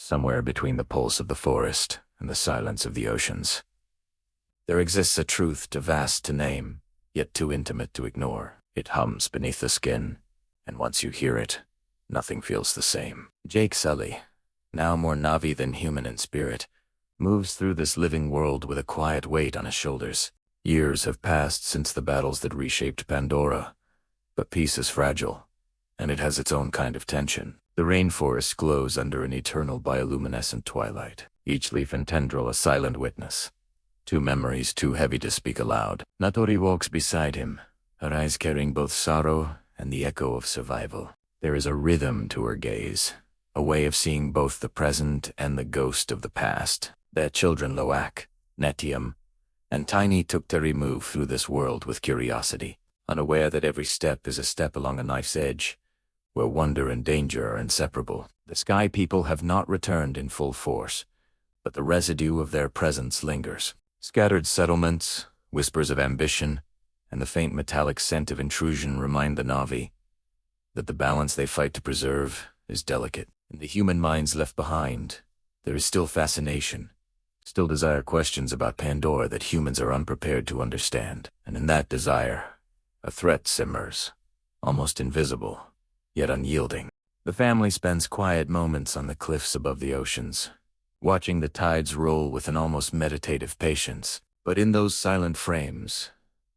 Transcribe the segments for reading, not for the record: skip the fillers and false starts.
somewhere between the pulse of the forest and the silence of the oceans. There exists a truth too vast to name, yet too intimate to ignore. It hums beneath the skin, and once you hear it, nothing feels the same. Jake Sully, now more Na'vi than human in spirit, moves through this living world with a quiet weight on his shoulders. Years have passed since the battles that reshaped Pandora, but peace is fragile, and it has its own kind of tension. The rainforest glows under an eternal bioluminescent twilight, each leaf and tendril a silent witness. Two memories too heavy to speak aloud. Natori walks beside him, her eyes carrying both sorrow and the echo of survival. There is a rhythm to her gaze, a way of seeing both the present and the ghost of the past. Their children Loak, Netium, and Tiny Tuktari move through this world with curiosity, unaware that every step is a step along a knife's edge, where wonder and danger are inseparable. The Sky People have not returned in full force, but the residue of their presence lingers. Scattered settlements, whispers of ambition, and the faint metallic scent of intrusion remind the Na'vi that the balance they fight to preserve is delicate. In the human minds left behind, there is still fascination, still desire questions about Pandora that humans are unprepared to understand. And in that desire, a threat simmers, almost invisible, yet unyielding. The family spends quiet moments on the cliffs above the oceans, watching the tides roll with an almost meditative patience. But in those silent frames,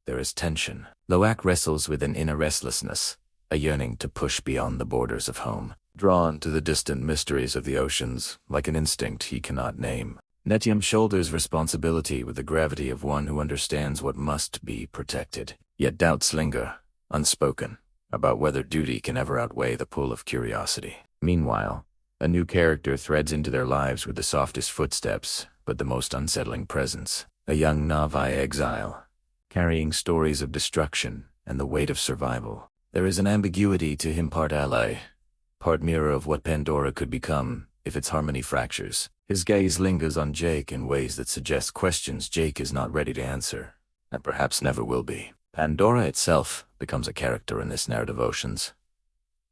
there is tension. Loak wrestles with an inner restlessness, a yearning to push beyond the borders of home, drawn to the distant mysteries of the oceans, like an instinct he cannot name. Netium shoulders responsibility with the gravity of one who understands what must be protected. Yet doubts linger, unspoken, about whether duty can ever outweigh the pull of curiosity. Meanwhile, a new character threads into their lives with the softest footsteps, but the most unsettling presence. A young Na'vi exile, carrying stories of destruction and the weight of survival. There is an ambiguity to him, part ally, part mirror of what Pandora could become if its harmony fractures. His gaze lingers on Jake in ways that suggest questions Jake is not ready to answer, and perhaps never will be. Pandora itself becomes a character in this narrative oceans,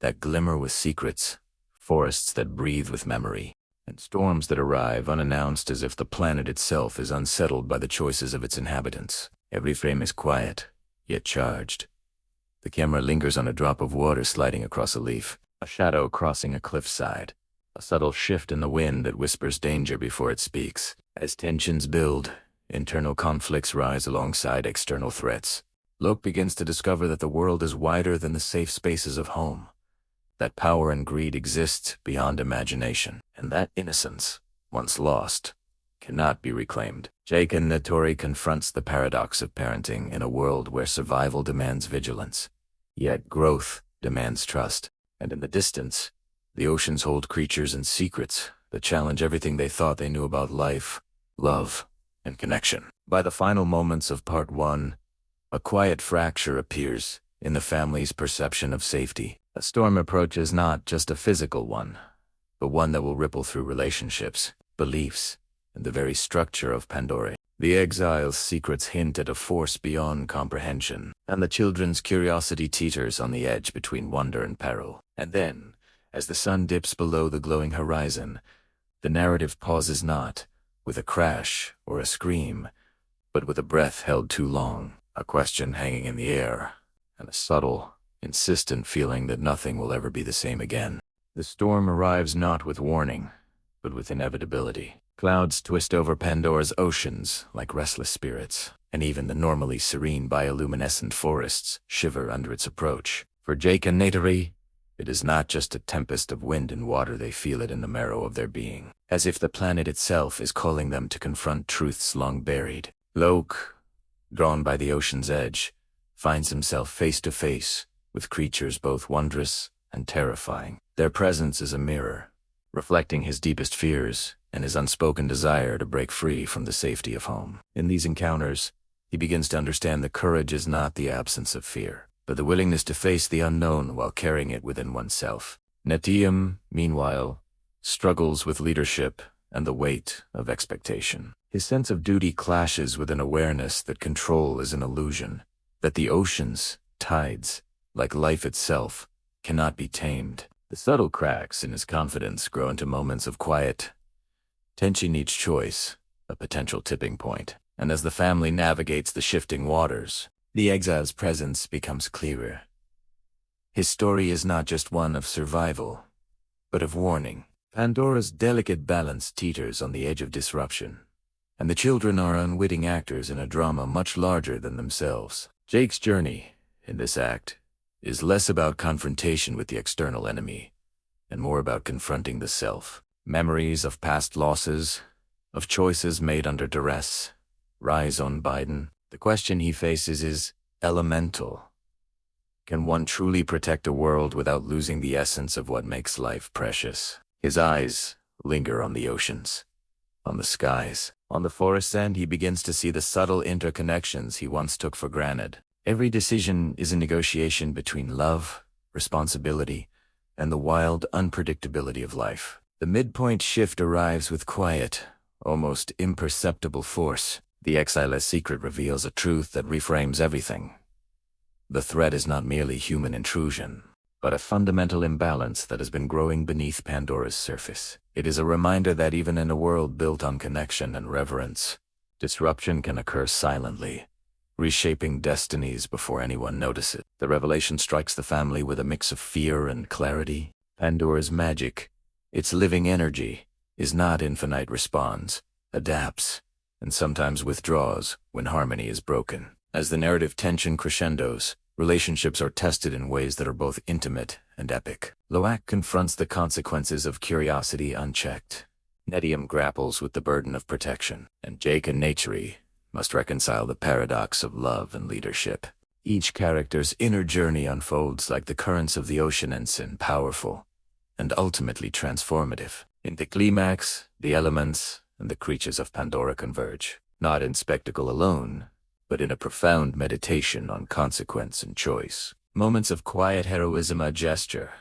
that glimmer with secrets, forests that breathe with memory, and storms that arrive unannounced as if the planet itself is unsettled by the choices of its inhabitants. Every frame is quiet, yet charged. The camera lingers on a drop of water sliding across a leaf, a shadow crossing a cliffside, a subtle shift in the wind that whispers danger before it speaks. As tensions build, internal conflicts rise alongside external threats. Loak begins to discover that the world is wider than the safe spaces of home, that power and greed exist beyond imagination, and that innocence, once lost, cannot be reclaimed. Jake and Natori confronts the paradox of parenting in a world where survival demands vigilance, yet growth demands trust. And in the distance, the oceans hold creatures and secrets that challenge everything they thought they knew about life, love, and connection. By the final moments of Part 1, a quiet fracture appears in the family's perception of safety. A storm approaches, not just a physical one, but one that will ripple through relationships, beliefs, and the very structure of Pandora. The exile's secrets hint at a force beyond comprehension, and the children's curiosity teeters on the edge between wonder and peril. And then, as the sun dips below the glowing horizon, the narrative pauses not with a crash or a scream, but with a breath held too long, a question hanging in the air, and a subtle, insistent feeling that nothing will ever be the same again. The storm arrives not with warning, but with inevitability. Clouds twist over Pandora's oceans like restless spirits, and even the normally serene bioluminescent forests shiver under its approach. For Jake and Natori, it is not just a tempest of wind and water, they feel it in the marrow of their being, as if the planet itself is calling them to confront truths long buried. Loak, drawn by the ocean's edge, finds himself face to face with creatures both wondrous and terrifying. Their presence is a mirror, reflecting his deepest fears and his unspoken desire to break free from the safety of home. In these encounters, he begins to understand that courage is not the absence of fear, but the willingness to face the unknown while carrying it within oneself. Netium, meanwhile, struggles with leadership and the weight of expectation. His sense of duty clashes with an awareness that control is an illusion, that the oceans, tides, like life itself, cannot be tamed. The The subtle cracks in his confidence grow into moments of quiet tension each choice, a potential tipping point. And as the family navigates the shifting waters, the exile's presence becomes clearer. His story is not just one of survival, but of warning. Pandora's delicate balance teeters on the edge of disruption, and the children are unwitting actors in a drama much larger than themselves. Jake's journey, in this act, is less about confrontation with the external enemy, and more about confronting the self. Memories of past losses, of choices made under duress, rise on Biden. The question he faces is elemental. Can one truly protect a world without losing the essence of what makes life precious? His eyes linger on the oceans, on the skies. On the forest's end, he begins to see the subtle interconnections he once took for granted. Every decision is a negotiation between love, responsibility, and the wild unpredictability of life. The midpoint shift arrives with quiet, almost imperceptible force. The exile's secret reveals a truth that reframes everything. The threat is not merely human intrusion, but a fundamental imbalance that has been growing beneath Pandora's surface. It is a reminder that even in a world built on connection and reverence, disruption can occur silently, reshaping destinies before anyone notices. The revelation strikes the family with a mix of fear and clarity. Pandora's magic, its living energy, is not infinite, responds, adapts, and sometimes withdraws when harmony is broken. As the narrative tension crescendos, relationships are tested in ways that are both intimate and epic. Loak confronts the consequences of curiosity unchecked. Nedium grapples with the burden of protection, and Jake and Naturi must reconcile the paradox of love and leadership. Each character's inner journey unfolds like the currents of the ocean and sin, powerful and ultimately transformative. In the climax, the elements and the creatures of Pandora converge, not in spectacle alone, but in a profound meditation on consequence and choice. Moments of quiet heroism, a gesture,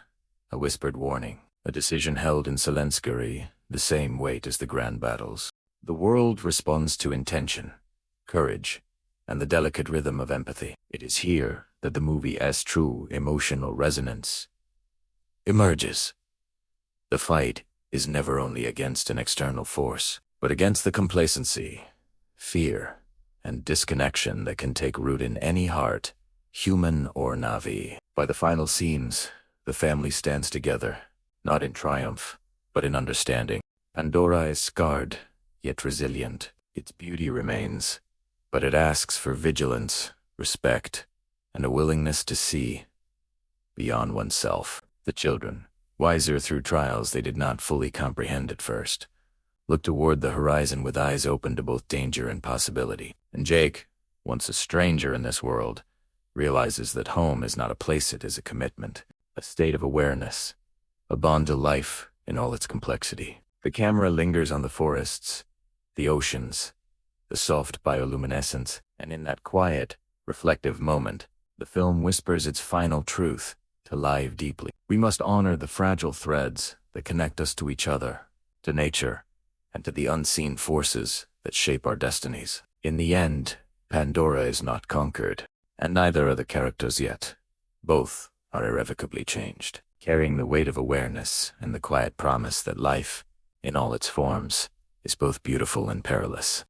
a whispered warning, a decision held in silence carry the same weight as the grand battles. The world responds to intention, courage, and the delicate rhythm of empathy. It is here that the movie's true emotional resonance emerges. The fight is never only against an external force, but against the complacency, fear, and disconnection that can take root in any heart, human or Na'vi. By the final scenes, the family stands together, not in triumph, but in understanding. Pandora is scarred, yet resilient. Its beauty remains, but it asks for vigilance, respect, and a willingness to see beyond oneself. The children, wiser through trials they did not fully comprehend at first, look toward the horizon with eyes open to both danger and possibility. And Jake, once a stranger in this world, realizes that home is not a place, it is a commitment, a state of awareness, a bond to life in all its complexity. The camera lingers on the forests, the oceans, the soft bioluminescence, and in that quiet, reflective moment, the film whispers its final truth to live deeply. We must honor the fragile threads that connect us to each other, to nature, and to the unseen forces that shape our destinies. In the end, Pandora is not conquered, and neither are the characters yet. Both are irrevocably changed, carrying the weight of awareness and the quiet promise that life, in all its forms, is both beautiful and perilous.